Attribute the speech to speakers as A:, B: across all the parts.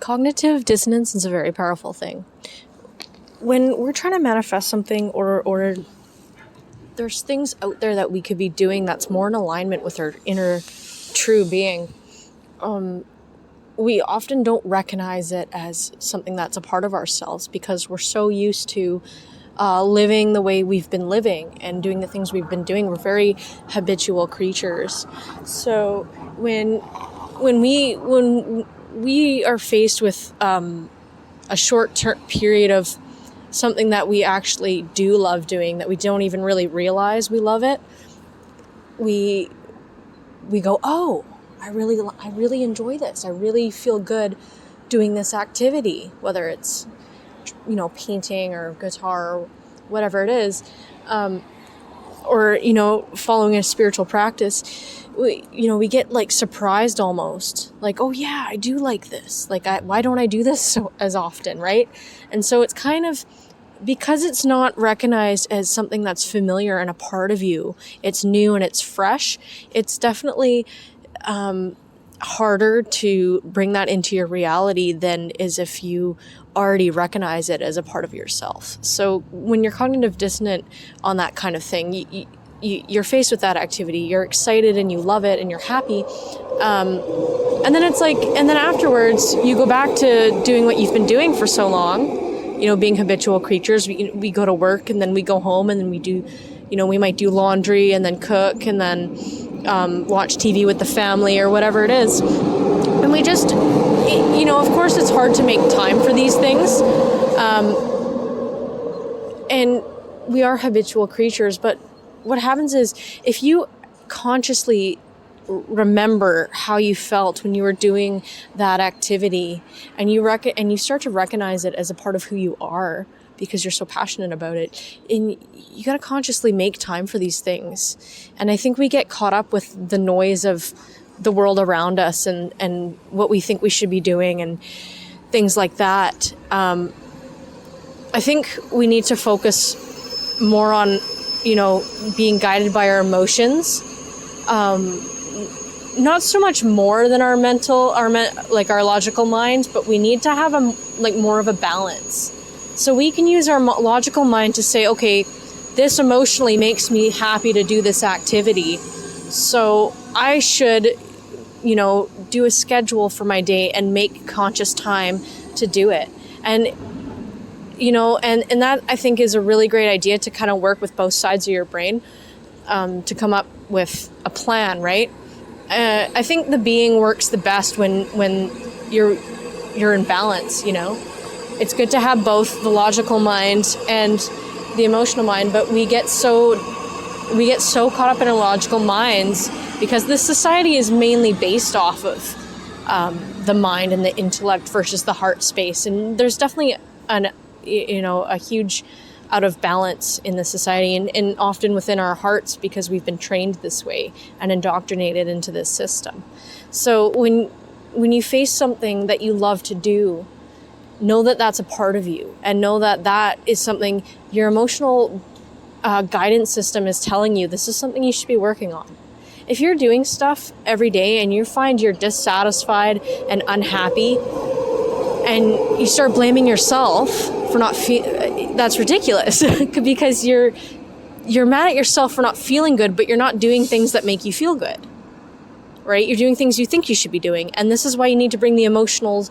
A: Cognitive dissonance is a very powerful thing. When we're trying to manifest something or there's things out there that we could be doing that's more in alignment with our inner true being, we often don't recognize it as something that's a part of ourselves because we're so used to living the way we've been living and doing the things we've been doing. We're very habitual creatures. So when we are faced with a short-term period of something that we actually do love doing, that we don't even really realize we love it, we go, oh, I really enjoy this. I really feel good doing this activity, whether it's, painting or guitar or whatever it is, or, following a spiritual practice. We get like surprised almost, like, oh yeah, I do like this. Like, why don't I do this as often, right? And so it's kind of, because it's not recognized as something that's familiar and a part of you, it's new and it's fresh, it's definitely harder to bring that into your reality than is if you already recognize it as a part of yourself. So when you're cognitive dissonant on that kind of thing, you're faced with that activity, you're excited and you love it and you're happy. And then afterwards you go back to doing what you've been doing for so long, being habitual creatures. We go to work and then we go home and then we do, we might do laundry and then cook and then watch TV with the family or whatever it is. And we just, of course it's hard to make time for these things. And we are habitual creatures, but what happens is if you consciously remember how you felt when you were doing that activity and you start to recognize it as a part of who you are because you're so passionate about it, and you got to consciously make time for these things. And I think we get caught up with the noise of the world around us and what we think we should be doing and things like that. I think we need to focus more on being guided by our emotions, not so much more than our logical mind, but we need to have more of a balance. So we can use our logical mind to say, okay, this emotionally makes me happy to do this activity, so I should, do a schedule for my day and make conscious time to do it. And and that I think is a really great idea, to kind of work with both sides of your brain, to come up with a plan, right? I think the being works the best when you're in balance, It's good to have both the logical mind and the emotional mind, but we get so caught up in our logical minds because this society is mainly based off of the mind and the intellect versus the heart space. And there's definitely a huge out of balance in the society and often within our hearts because we've been trained this way and indoctrinated into this system. So when you face something that you love to do, know that that's a part of you, and know that that is something your emotional guidance system is telling you this is something you should be working on. If you're doing stuff every day and you find you're dissatisfied and unhappy and you start blaming yourself for not that's ridiculous because you're mad at yourself for not feeling good, but you're not doing things that make you feel good. Right? You're doing things you think you should be doing. And this is why you need to bring the emotional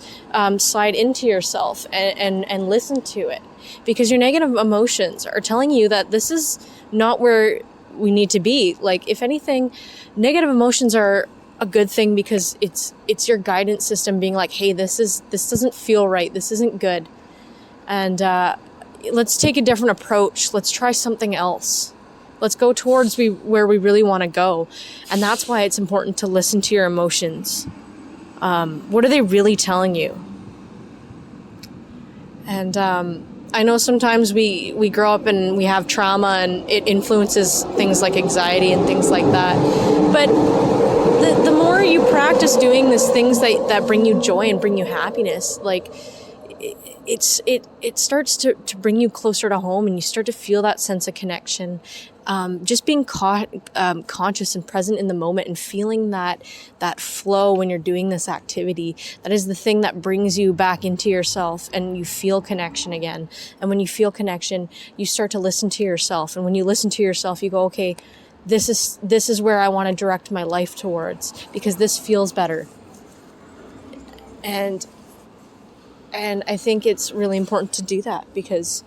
A: side into yourself and listen to it. Because your negative emotions are telling you that this is not where we need to be. Like, if anything, negative emotions are a good thing because it's your guidance system being like, hey, this doesn't feel right. This isn't good. And let's take a different approach. Let's try something else. Let's go towards where we really want to go. And that's why it's important to listen to your emotions. What are they really telling you? And I know sometimes we grow up and we have trauma and it influences things like anxiety and things like that. But the more you practice doing these things that bring you joy and bring you happiness, like it starts to bring you closer to home, and you start to feel that sense of connection. just being conscious and present in the moment and feeling that flow when you're doing this activity, that is the thing that brings you back into yourself and you feel connection again. And when you feel connection, you start to listen to yourself. And when you listen to yourself, you go, okay, this is where I want to direct my life towards, because this feels better. And I think it's really important to do that, because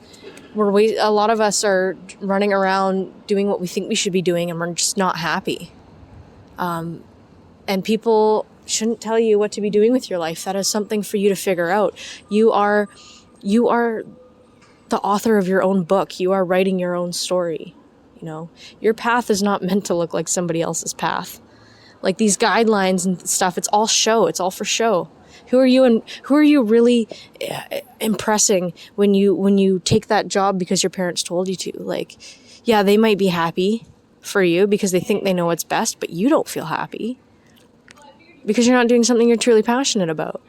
A: a lot of us are running around doing what we think we should be doing, and we're just not happy. And people shouldn't tell you what to be doing with your life. That is something for you to figure out. You are the author of your own book. You are writing your own story. You know, your path is not meant to look like somebody else's path. Like these guidelines and stuff, it's all show. It's all for show. Who are you really impressing when you take that job because your parents told you to? Like, yeah, they might be happy for you because they think they know what's best, but you don't feel happy because you're not doing something you're truly passionate about.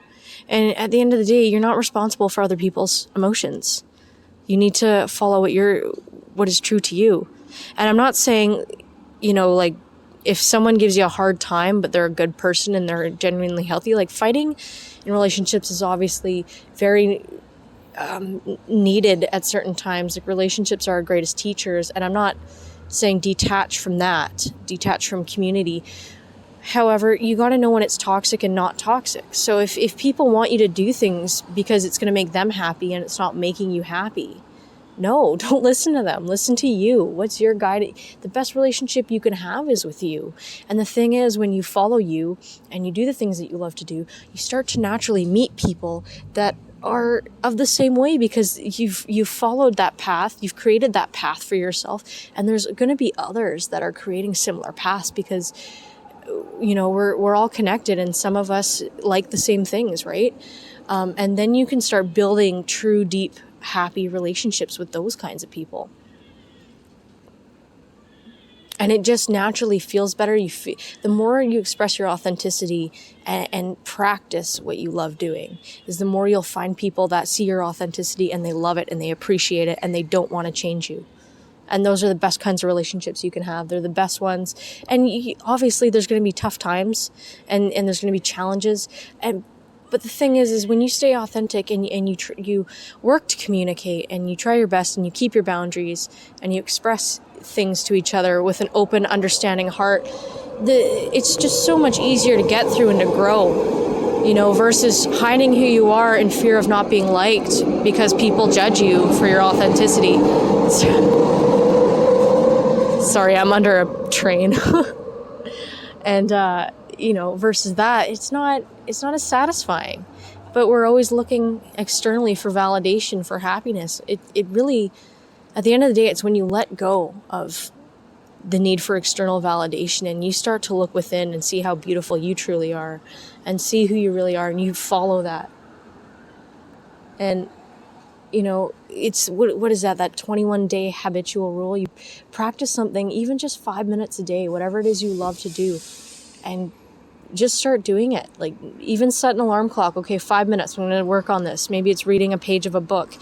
A: And at the end of the day, you're not responsible for other people's emotions. You need to follow what is true to you. And I'm not saying, like, if someone gives you a hard time, but they're a good person and they're genuinely healthy, like fighting in relationships is obviously very needed at certain times. Like relationships are our greatest teachers. And I'm not saying detach from community. However, you got to know when it's toxic and not toxic. So if people want you to do things because it's going to make them happy and it's not making you happy, no, don't listen to them. Listen to you. What's your guide? The best relationship you can have is with you. And the thing is, when you follow you and you do the things that you love to do, you start to naturally meet people that are of the same way, because you've followed that path. You've created that path for yourself. And there's going to be others that are creating similar paths, because we're all connected and some of us like the same things, right? And then you can start building true, deep, happy relationships with those kinds of people. And it just naturally feels better. The more you express your authenticity and practice what you love doing, is the more you'll find people that see your authenticity and they love it and they appreciate it and they don't want to change you. And those are the best kinds of relationships you can have. They're the best ones. And obviously there's going to be tough times and there's going to be challenges. But the thing is when you stay authentic and you work to communicate and you try your best and you keep your boundaries and you express things to each other with an open, understanding heart, it's just so much easier to get through and to grow, versus hiding who you are in fear of not being liked because people judge you for your authenticity. Sorry, I'm under a train. And, versus that, it's not as satisfying. But we're always looking externally for validation, for happiness. It really, at the end of the day, it's when you let go of the need for external validation and you start to look within and see how beautiful you truly are and see who you really are, and you follow that. And, it's, what is that 21-day habitual rule? You practice something, even just 5 minutes a day, whatever it is you love to do, and just start doing it. Like, even set an alarm clock. Okay, 5 minutes, I'm going to work on this. Maybe it's reading a page of a book.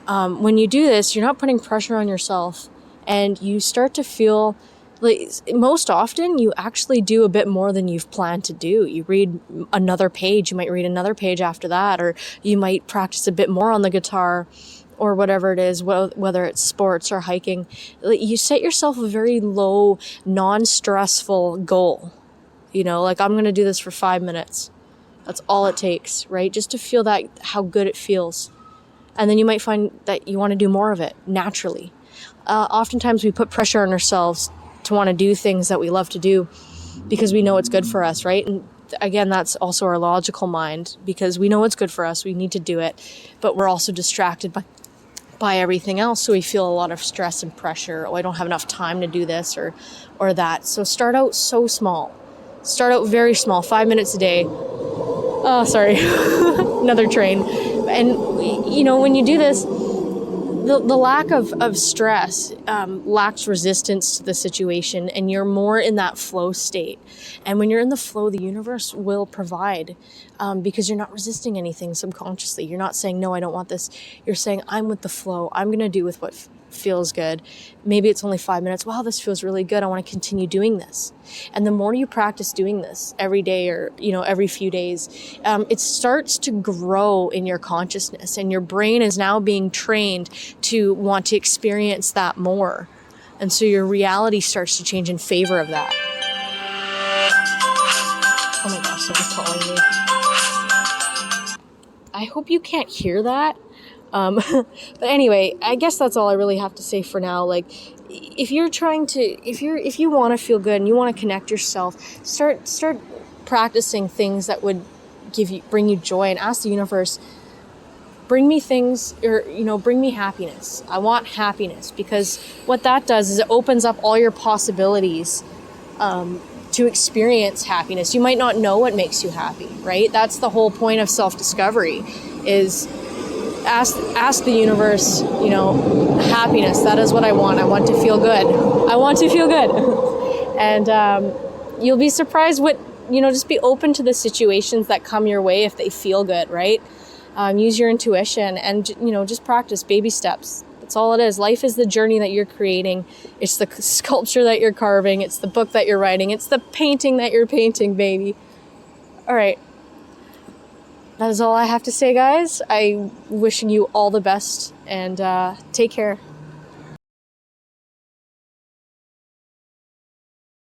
A: When you do this, you're not putting pressure on yourself, and you start to feel like, most often you actually do a bit more than you've planned to do. You read another page, you might read another page after that, or you might practice a bit more on the guitar or whatever it is, whether it's sports or hiking. You set yourself a very low, non-stressful goal. Like, I'm going to do this for 5 minutes. That's all it takes, right? Just to feel that, how good it feels. And then you might find that you want to do more of it naturally. Oftentimes we put pressure on ourselves to want to do things that we love to do because we know it's good for us, right? And again, that's also our logical mind, because we know it's good for us. We need to do it, but we're also distracted by everything else. So we feel a lot of stress and pressure. Oh, I don't have enough time to do this or that. So start out so small. Start out very small, 5 minutes a day. Oh, sorry, another train. And, when you do this, the lack of stress lacks resistance to the situation, and you're more in that flow state. And when you're in the flow, the universe will provide, because you're not resisting anything subconsciously. You're not saying, no, I don't want this. You're saying, I'm with the flow. I'm going to do with what feels good. Maybe it's only 5 minutes. Wow, this feels really good. I want to continue doing this. And the more you practice doing this every day or, every few days, it starts to grow in your consciousness, and your brain is now being trained to want to experience that more. And so your reality starts to change in favor of that. Oh my gosh, someone's calling me. I hope you can't hear that. But anyway, I guess that's all I really have to say for now. Like, if you want to feel good and you want to connect yourself, start practicing things that would bring you joy, and ask the universe, bring me things, or, bring me happiness. I want happiness, because what that does is it opens up all your possibilities, to experience happiness. You might not know what makes you happy, right? That's the whole point of self-discovery, is ask the universe, happiness. That is what I want. I want to feel good. I want to feel good. And you'll be surprised what, just be open to the situations that come your way if they feel good, right? Use your intuition and, just practice baby steps. That's all it is. Life is the journey that you're creating. It's the sculpture that you're carving. It's the book that you're writing. It's the painting that you're painting, baby. All right. That is all I have to say, guys. I'm wishing you all the best, and take care.